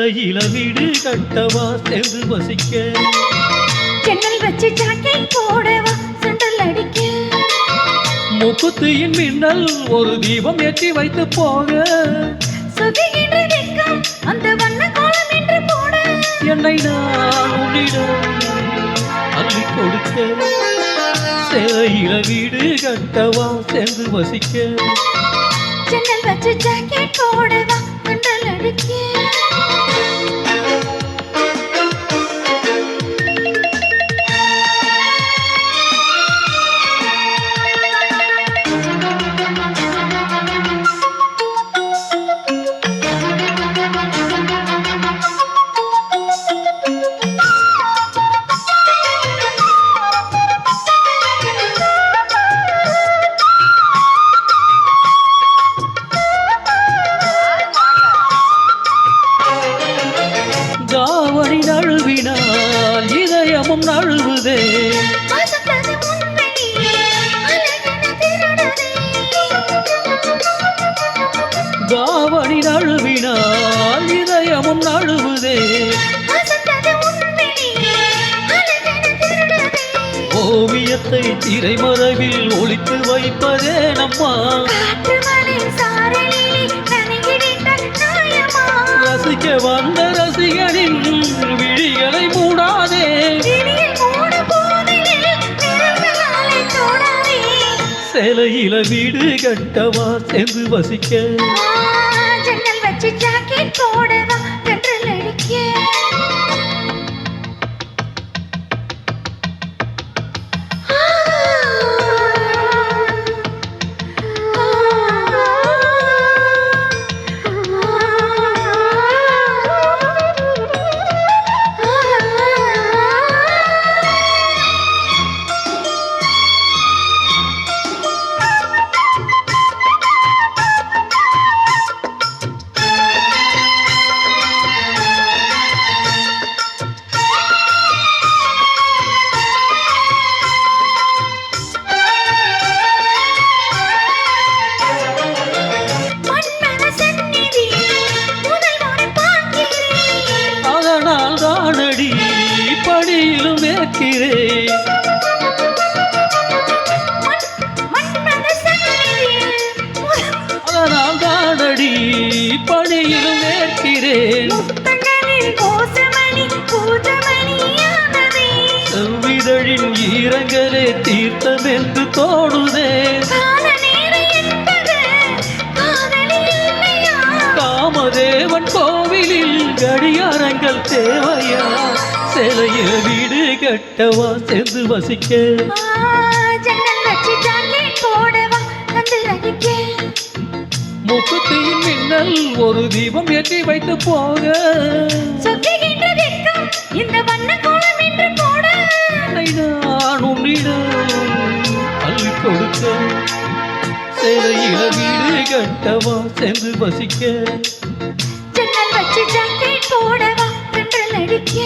சேலையில வீடு கட்டவா சேர்ந்து வசிக்க ஜன்னல் வச்சு ஜாக்கெட் போடவா சுண்டல் அடிக்க முக்குத்தியின் மின்னல் ஒரு தீபம் ஏற்றி வைத்து போக சுகிகின்ற வெக்கம் அந்த வண்ண கோலம் என்று போட என்னை நான் உன்னிடம் அள்ளி கொடுக்க சேலையில வீடு கட்டவா சேர்ந்து வசிக்க ஜன்னல் வச்சு ஜாக்கெட் போடவா சுண்டல் அடிக்க தாவணி நழுவினால் இதயமும் நழுவுதே தாவணி நழுவினால் இதயமும் நழுவுதே ஓவியத்தை திரைமறைவில் ஒளித்து வைப்பதே நம்மா ரசிக்க வந்த ரசிகனின் விழிகளை மூடாதே சேலையில வீடு கட்டவா சேர்ந்து வசிக்க ஜன்னல் வச்சு ஜாக்கெட் போடவா கன்றல் அடிக்க தானடி படியிலும் வேக்கிறேன் அதனால் தானடி பணியிலும் வேக்கிறேன் செவ்விதழின் ஈரங்களே தீர்த்தம் என்று தோணுதே காமதேவன் கோவிலில் கடியாரங்கள் தேவையா சேலையில வீடு கட்டவா சேர்ந்து வசிக்க முக்குத்தியின் மின்னல் ஒரு தீபம் ஏற்றி வைத்து போக இந்த வண்ண கோலம் என்று போட நான் உன்னிடம் அள்ளி கொடுக்க சேலையில வீடு கட்டவா சேர்ந்து வசிக்க ஜன்னல் வச்சு ஜாக்கெட் போடவா கன்றல் அடிக்க